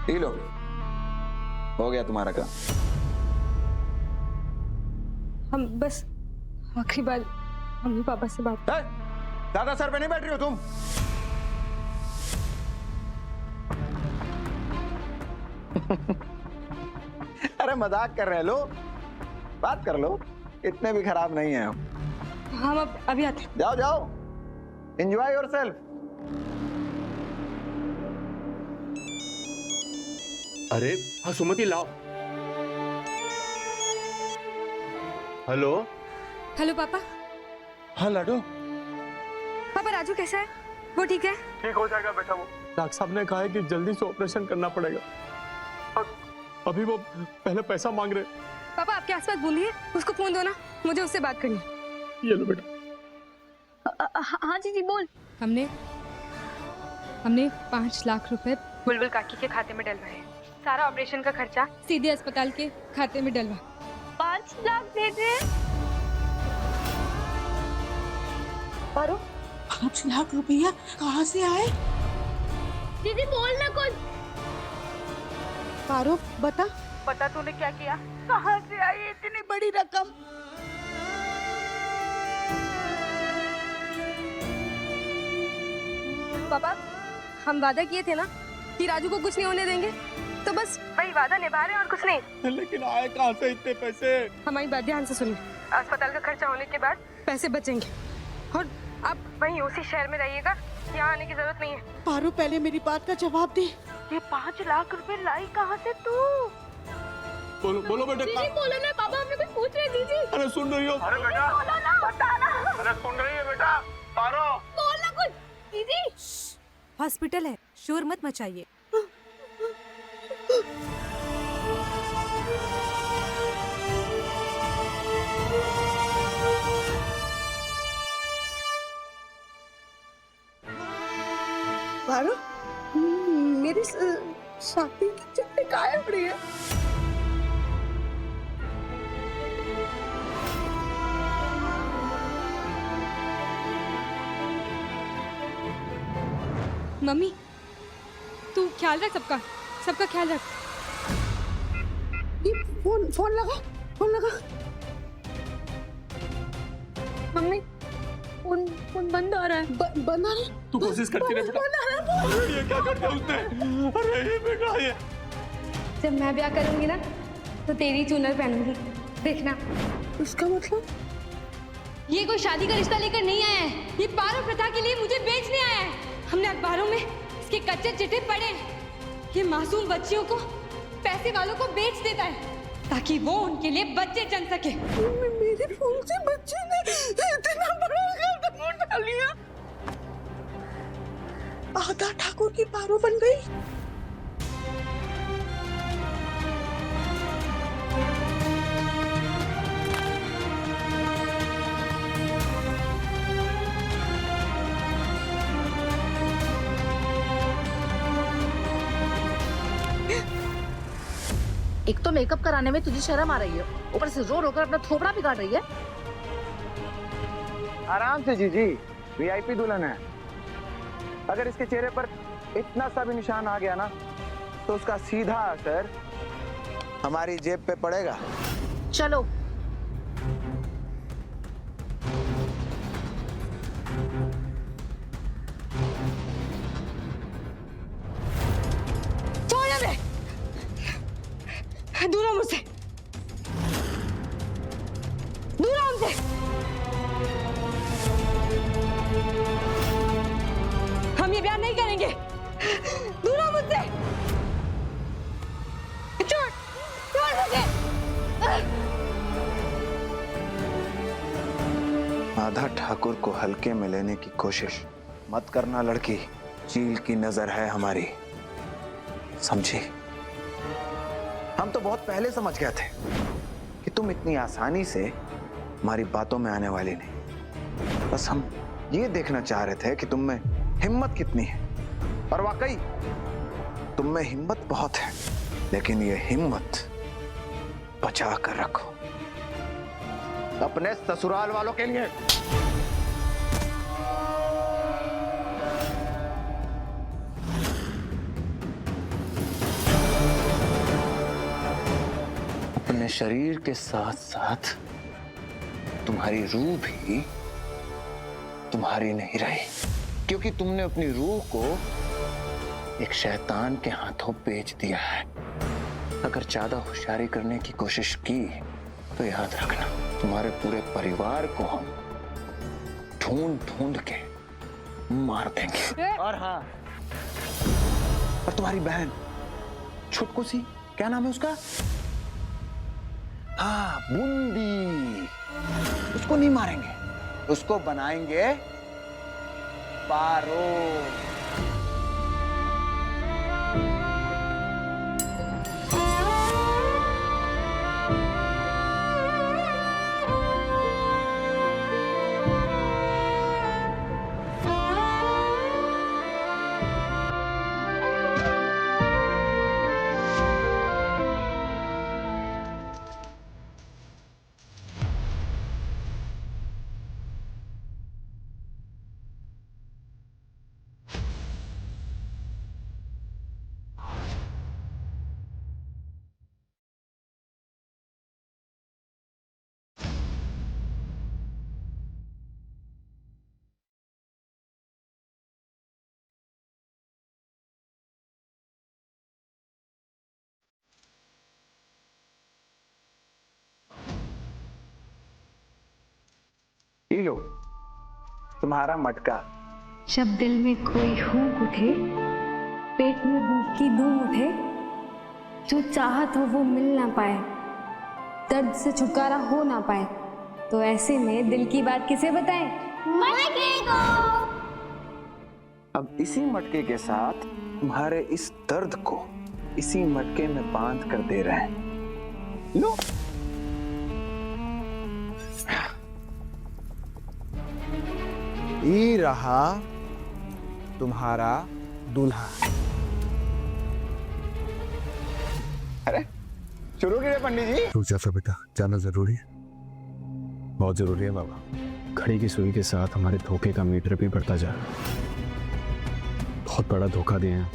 P low, हो गया तुम्हारा काम। हम बस आखिरी बार मम्मी पापा से बात। ज्यादा सर पे नहीं बैठ रही हो तुम। अरे मजाक कर रहे लो, बात कर लो, इतने भी खराब नहीं है हम। हम अब अभी आते हैं। जाओ जाओ, एंजॉय योरसेल्फ। अरे हाँ सुमति लाओ। हेलो। हेलो पापा। हाँ लाडो। पापा राजू कैसा है? वो ठीक है? ठीक हो जाएगा बेटा। वो डॉक्टर साहब ने कहा है कि जल्दी से ऑपरेशन करना पड़ेगा। अभी वो पहले पैसा मांग रहे। पापा आपके आसपास बोली है, उसको फोन दो ना, मुझे उससे बात करनी है। ये लो बेटा। हाँ जी बोल। हमने 5 लाख रुपए बुलबुल काकी के खाते में डलवाए हैं। सारा ऑपरेशन का खर्चा सीधे अस्पताल के खाते में डलवा। 5 लाख दे दे। पारो 5 लाख रुपया कहाँ से आए? दीदी बोल ना कुछ। पारो बता तूने क्या किया? कहाँ से आई इतनी बड़ी रकम? पापा हम वादा किए थे ना कि राजू को कुछ नहीं होने देंगे, तो बस वही वादा निभा रहे हैं और कुछ नहीं। लेकिन आए कहाँ से इतने पैसे? हमारी बात ध्यान से सुनिए। अस्पताल का खर्चा होने के बाद पैसे बचेंगे और आप वहीं उसी शहर में रहिएगा, यहाँ आने की जरूरत नहीं है। पारो पहले मेरी बात का जवाब दे। ये 5 लाख रुपए लाई कहाँ से तू? बोलो बोलो बेटा। दीदी बोलो ना, पापा हमें कुछ पूछ रहे हैं। दीदी अरे सुन रही हो? अरे बेटा बोलो ना, बता ना। अरे सुन रही है बेटा? पारो बोल ना कुछ। दीदी हॉस्पिटल है, शोर मत मचाइए। पारो मेरी शादी की चिट्ठी गायब रही है। मम्मी तू ख्याल रख सबका ख्याल रख। ये फोन लगा। मम्मी फोन बंद आ रहा है। बंद आ रहा है? तू कोशिश करती रह बेटा। अरे ये क्या कर दिया उसने? अरे ये बेटा ये। जब मैं ब्याह करूंगी ना तो तेरी चूनर पहनूंगी, देखना। इसका मतलब? ये कोई शादी का रिश्ता लेकर नहीं आया है, ये पारो प्रथा के लिए मुझे बेचने आया है। हमने अखबारों में इसके कच्चे चिट्ठे पढ़े हैं। ये मासूम बच्चियों को पैसे वालों को बेच देता है ताकि वो उनके लिए बच्चे जन सके। मेरे फोन से बच्चे ने इतना बड़ा कदम उठा लिया। आधा ठाकुर की पारो बन गई। एक तो मेकअप कराने में तुझे शर्म आ रही है, ऊपर से रो रो कर अपना थोपड़ा बिगाड़ रही है। आराम से जीजी, वीआईपी दुल्हन है। अगर इसके चेहरे पर इतना सा भी निशान आ गया ना तो उसका सीधा असर हमारी जेब पे पड़ेगा। चलो छोड़ दे, दूर हो मुझसे, दूर हो हमसे। हम ये ब्याह नहीं करेंगे, दूर हो मुझसे। छोड़ मुझे। आधा ठाकुर को हल्के में लेने की कोशिश मत करना लड़की, चील की नजर है हमारी, समझी? हम तो बहुत पहले समझ गए थे कि तुम इतनी आसानी से हमारी बातों में आने वाली नहीं। बस हम ये देखना चाह रहे थे कि तुम में हिम्मत कितनी है। और वाकई तुम में हिम्मत बहुत है, लेकिन ये हिम्मत बचा कर रखो अपने ससुराल वालों के लिए। शरीर के साथ साथ तुम्हारी रूह भी तुम्हारी नहीं रही, क्योंकि तुमने अपनी रूह को एक शैतान के हाथों बेच दिया है। अगर ज्यादा होशियारी करने की कोशिश की तो याद रखना, तुम्हारे पूरे परिवार को हम ढूंढ ढूंढ के मार देंगे। और हाँ, और तुम्हारी बहन छुटकू सी, क्या नाम है उसका? हाँ, बूंदी, उसको नहीं मारेंगे, उसको बनाएंगे पारो। ये लो तुम्हारा मटका। जब दिल में कोई हुक उठे, पेट में भूख की धूम उठे, जो चाहत हो वो मिल ना पाए, दर्द से छुटकारा हो ना पाए, तो ऐसे में दिल की बात किसे बताएं? मटके को। अब इसी मटके के साथ तुम्हारे इस दर्द को इसी मटके में बांध कर दे रहे हैं। लो। ये रहा तुम्हारा दूल्हा। अरे शुरू कीजिए पंडित जी। रुक जा फिर बेटा, जाना जरूरी है। बहुत जरूरी है बाबा। घड़ी की सुई के साथ हमारे धोखे का मीटर भी बढ़ता जा रहा है। बहुत बड़ा धोखा दिए हैं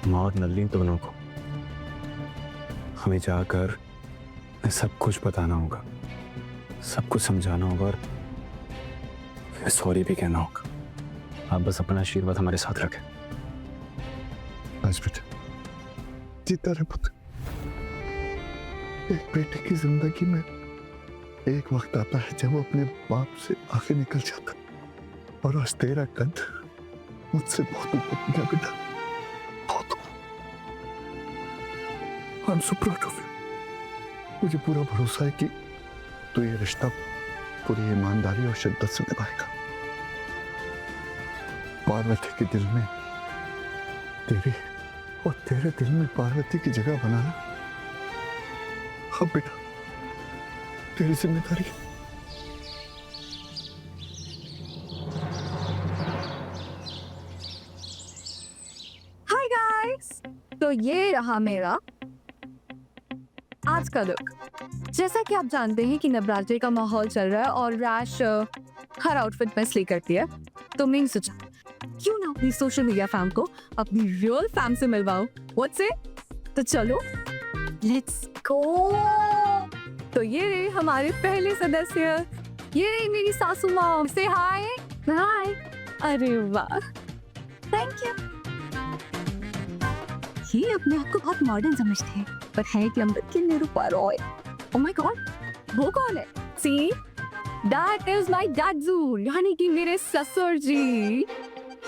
माँ और नलिनी दोनों को। हमें जाकर सब कुछ बताना होगा, सब कुछ समझाना होगा और सॉरी भी कहना होगा। आप बस अपना आशीर्वाद हमारे साथ रखें। बस बेटा, जीता रहे पुत्र। एक बेटे की जिंदगी में एक वक्त आता है जब वो अपने बाप से आगे निकल जाता, और आज तेरा कद मुझसे बहुत ऊपर गया बेटा, बहुत। I'm so proud of you। मुझे पूरा भरोसा है कि तू ये रिश्ता पूरी ईमानदारी और शिद्दत से निभाएगा। पार्वती के दिल में तेरी और तेरे दिल में पार्वती की जगह बनाना अब बेटा तेरी जिम्मेदारी है। हाय गाइस, तो ये रहा मेरा आज का लुक। जैसा कि आप जानते हैं कि नवरात्रि का माहौल चल रहा है और रैश हर आउटफिट में इसलिए करती है, तो मैंने सोचा क्यों ना अपनी सोशल मीडिया फैम को अपनी रियल फैम से मिलवाओ। What's it? तो चलो लेट्स गो। तो ये रहे हमारे पहले सदस्य, ये रही मेरी सासू माँ। से हाय। हाय। अरे वाह, थैंक यू। ये अपने आप को बहुत मॉडर्न समझते हैं, पर है कि अंदर के निरूपा रॉय। ओह माय गॉड, वो कौन है? सी, दैट इज माय दादू, यानी कि मेरे ससुर जी।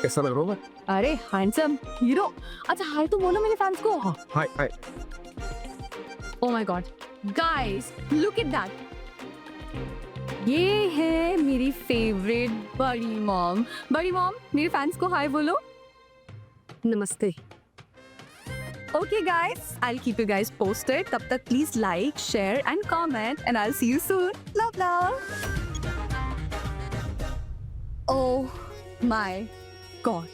कैसा लग रहा हूँ मैं? अरे हैंडसम हीरो। अच्छा हाय तो बोलो मेरे फैंस को। Hi hi. Oh my god guys, look at that. ये है मेरी फेवरेट बड़ी मॉम। बड़ी मॉम, मेरे फैंस को हाय बोलो। नमस्ते। Okay guys, I'll keep you guys posted. तब तक please like, share and comment and I'll see you soon. Love love. Oh my God.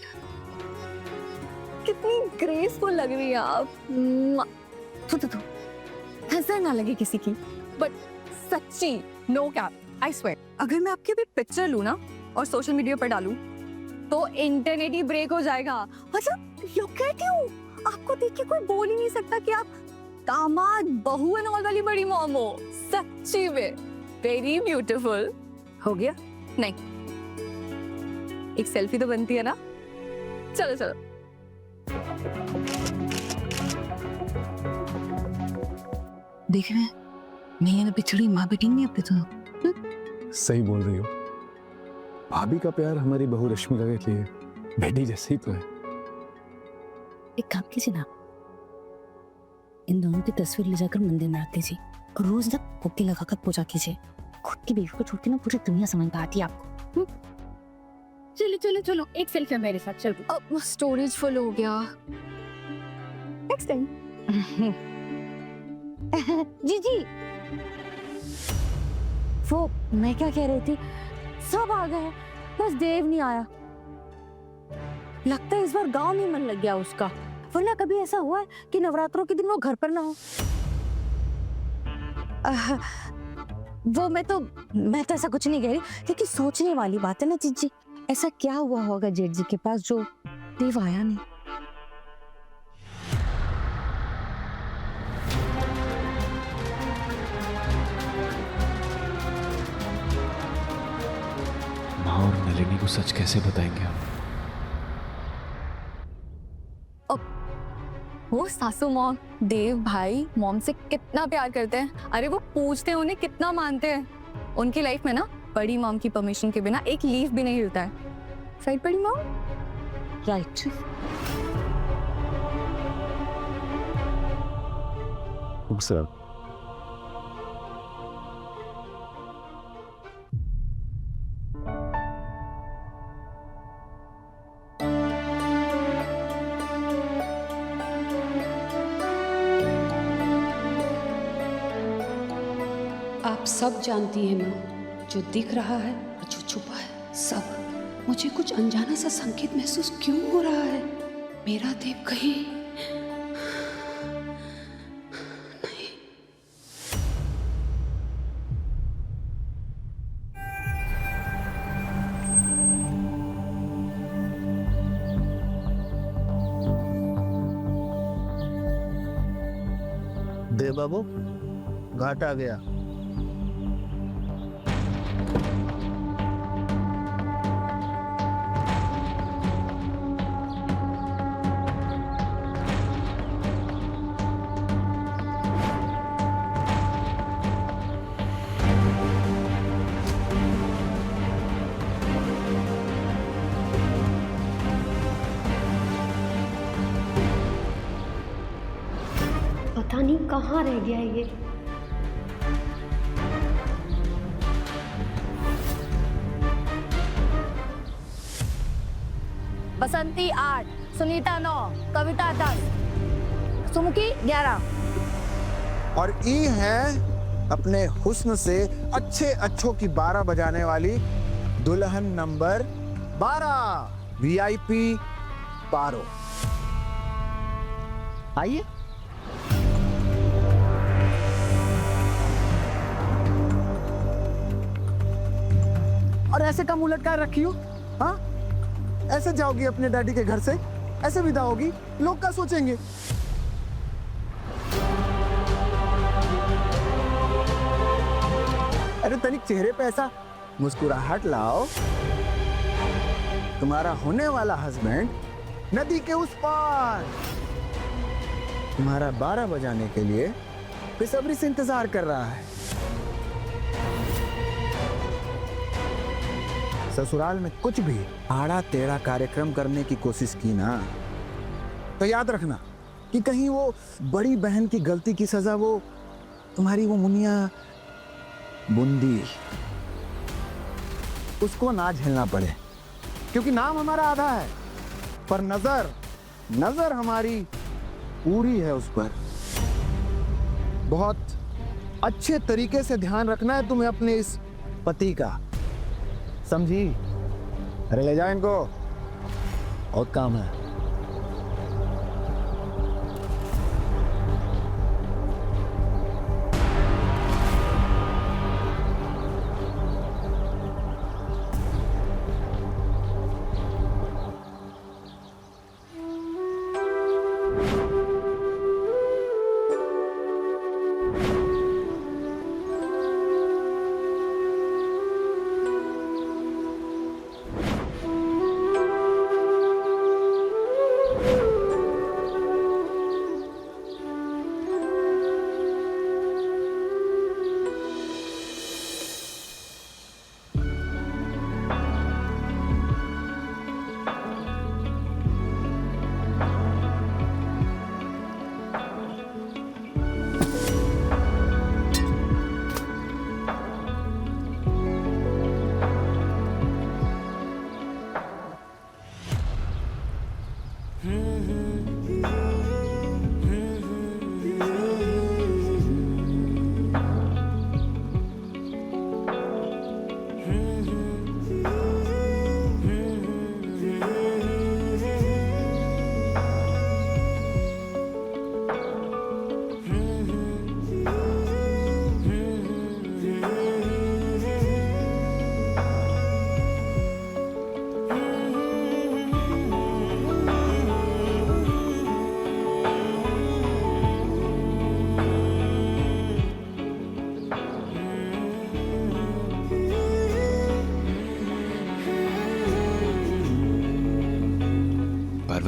कितनी graceful लग रही है आप। तो नजर ना लगे किसी की, but सच्ची no cap, I swear. अगर मैं आपकी भी पिक्चर लूँ ना और सोशल मीडिया पर डालूं तो इंटरनेट ही ब्रेक हो जाएगा। मतलब look at you. आपको देख के कोई बोल ही नहीं सकता कि आप दामाद बहू एंड ऑल वाली बड़ी मॉम हो, सच्ची में वेरी ब्यूटीफुल। हो गया? नहीं, एक सेल्फी तो बनती है ना। चलो चलो। देख रहे हैं, मैं पिछड़ी माँ बेटी नहीं अपने तो। सही बोल रही हो। भाभी का प्यार हमारी बहू रश्मिका के लिए बेटी जैसे ही तो है। एक काम कीजिए ना, इन दोनों की तस्वीर ले जाकर मंदिर में रख दीजिए और रोज ना बुक्की लगाकर पूजा कीजिए। खुद की बीवी को छोड़ के ना पूरी दुनिया समझ में आती है आपको। चलो चलो चलो, एक सेल्फी मेरे साथ, चलो। अब स्टोरेज फुल हो गया। Next time. जी जी, वो मैं क्या कह रही थी, सब आ गए बस देव नहीं आया। लगता है इस बार गांव में मन लग गया उसका, वरना कभी ऐसा हुआ है कि नवरात्रों के दिन वो घर पर ना हो। वो मैं तो ऐसा कुछ नहीं कह रही, लेकिन सोचने वाली बात है ना जीजी, ऐसा क्या हुआ होगा जेठ जी के पास जो देव आया नहीं। माँ और नलिनी को सच कैसे बताएंगे हम? वो सासू मॉम देव भाई मॉम से कितना प्यार करते हैं। अरे वो पूछते हैं उन्हें कितना मानते हैं। उनकी लाइफ में ना बड़ी मॉम की परमिशन के बिना एक लीफ भी नहीं हिलता है। राइट बड़ी मॉम? राइट। सर आप सब जानती हैं माँ, जो दिख रहा है और जो छुपा है सब। मुझे कुछ अनजाना सा संकेत महसूस क्यों हो रहा है। मेरा देव कहीं नहीं। देव बाबू, घाट आ गया। पता नहीं कहाँ रह गया ये। बसंती 8, सुनीता 9, कविता 10, सुमुखी 11 और ई है अपने हुस्न से अच्छे अच्छों की 12 बजाने वाली दुल्हन नंबर 12 वीआईपी पारो। आइए। और ऐसे कम उलट कर रखी हो? हाँ, ऐसे जाओगी अपने डैडी के घर से, ऐसे विदा होगी, लोग क्या सोचेंगे? अरे तनिक चेहरे पे ऐसा मुस्कुराहट लाओ। तुम्हारा होने वाला हस्बैंड नदी के उस पार तुम्हारा 12 बजाने के लिए बेसब्री से इंतजार कर रहा है। ससुराल में कुछ भी आड़ा टेढ़ा कार्यक्रम करने की कोशिश की ना, तो याद रखना कि कहीं वो बड़ी बहन की गलती की सजा वो तुम्हारी वो मुनिया बूंदी उसको ना झेलना पड़े, क्योंकि नाम हमारा आधा है पर नजर हमारी पूरी है उस पर। बहुत अच्छे तरीके से ध्यान रखना है तुम्हें अपने इस पति का, समझी? अरे ले जाओ इनको, बहुत काम है।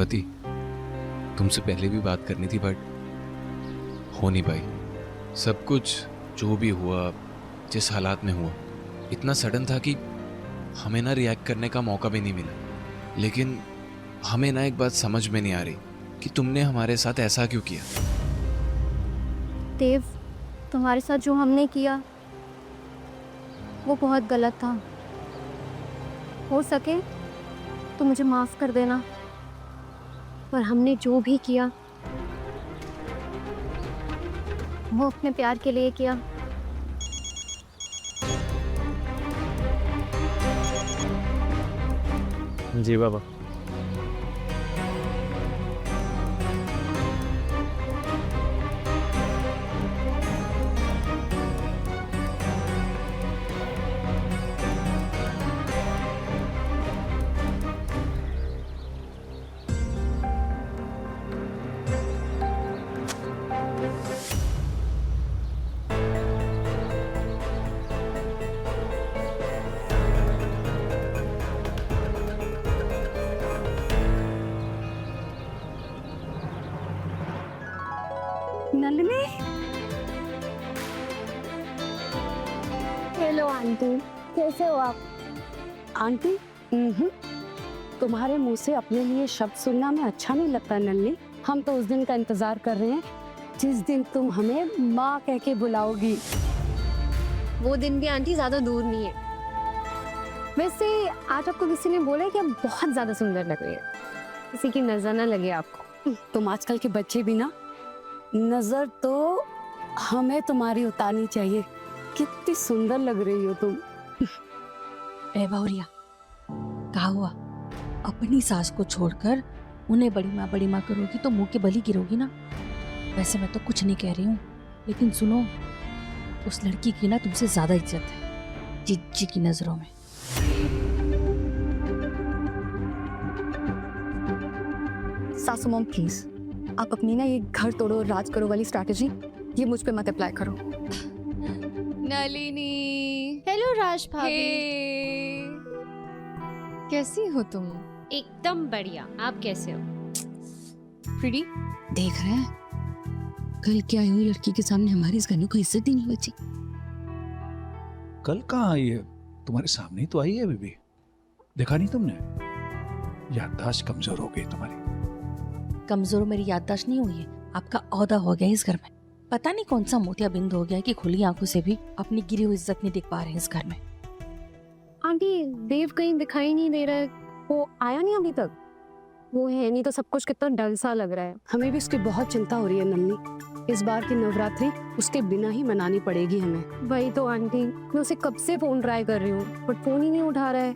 स्वाति, तुमसे पहले भी बात करनी थी बट हो नहीं पाई। सब कुछ जो भी हुआ, जिस हालात में हुआ, इतना सडन था कि हमें ना रिएक्ट करने का मौका भी नहीं मिला। लेकिन हमें ना एक बात समझ में नहीं आ रही कि तुमने हमारे साथ ऐसा क्यों किया। देव, तुम्हारे साथ जो हमने किया वो बहुत गलत था। हो सके तो मुझे माफ कर देना, पर हमने जो भी किया वो अपने प्यार के लिए किया। जी बाबा। नलिनी, हेलो आंटी, कैसे हो आप? आंटी, तुम्हारे मुंह से अपने लिए शब्द सुनना में अच्छा नहीं लगता नन्नी। हम तो उस दिन का इंतजार कर रहे हैं जिस दिन तुम हमें माँ कह के बुलाओगी। वो दिन भी आंटी ज्यादा दूर नहीं है। वैसे आज आपको किसी ने बोला कि आप बहुत ज्यादा सुंदर लग रही है, किसी की नजर ना लगे आपको। तुम आजकल के बच्चे भी ना, नजर तो हमें तुम्हारी उतारनी चाहिए। कितनी सुंदर लग रही हो तुम। ए बावरिया, कहा हुआ अपनी सास को छोड़कर उन्हें बड़ी माँ करोगी तो मुंह के बली गिरोगी ना। वैसे मैं तो कुछ नहीं कह रही हूँ, लेकिन सुनो, उस लड़की की ना तुमसे ज्यादा इज्जत है जीजी की नजरों में। सासू मॉम प्लीज, आप अपनी ना ये घर तोड़ो राज करो वाली स्ट्रैटेजी ये मुझ पे मत अप्लाई करो। नलिनी, हेलो राज भाभी। कैसी हो तुम? एकदम बढ़िया, आप कैसे हो? प्रीटी, देख रहे हैं, कल क्या आई हुई लड़की के सामने हमारी इस घर को इज्जत ही नहीं बची। कल कहाँ आई है? तुम्हारे सामने ही तो आई है अभी भी। देखा नहीं तुमने? याददाश्त कमजोर हो गई तुम्हारी। कमजोर मेरी याददाश्त नहीं हुई है, आपका औहदा हो गया इस घर में। पता नहीं कौन सा मोतियाबिंद हो गया कि खुली आंखों से भी अपनी गिरी हुई इज्जत नहीं देख पा रहे हैं इस घर में। आंटी, देव कहीं दिखाई नहीं दे रहा है, वो आया नहीं अभी तक। वो है नहीं तो सब कुछ कितना डल सा लग रहा है। हमें भी उसकी बहुत चिंता हो रही है नन्नी। इस बार की नवरात्रि उसके बिना ही मनानी पड़ेगी हमें। वही तो आंटी, मैं उसे कब से फोन ट्राई कर रही हूँ बट फोन ही नहीं उठा रहा है।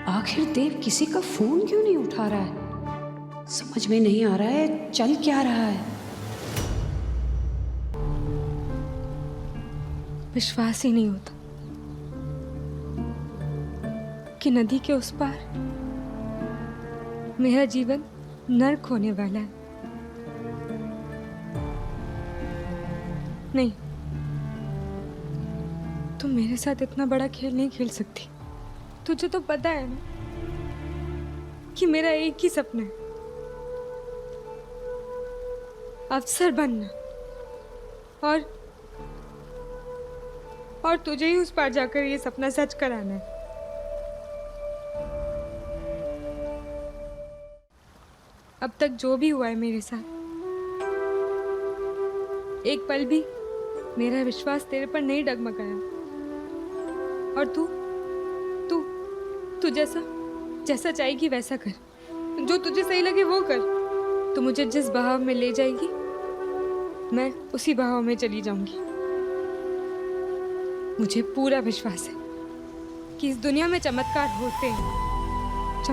आखिर देव किसी का फोन क्यों नहीं उठा रहा है? समझ में नहीं आ रहा है चल क्या रहा है। विश्वास ही नहीं होता कि नदी के उस पार मेरा जीवन नर्क होने वाला है। नहीं, तुम मेरे साथ इतना बड़ा खेल नहीं खेल सकती। तुझे तो पता है ना कि मेरा एक ही सपना है, अफसर बनना, और तुझे ही उस पार जाकर ये सपना सच कराना है। अब तक जो भी हुआ है मेरे साथ, एक पल भी मेरा विश्वास तेरे पर नहीं डगमगाया। और तू जैसा चाहेगी वैसा कर, जो तुझे सही लगे वो कर। तू मुझे जिस बहाव में ले जाएगी मैं उसी बहाव में चली जाऊंगी। मुझे पूरा विश्वास है कि इस दुनिया में चमत्कार होते हैं।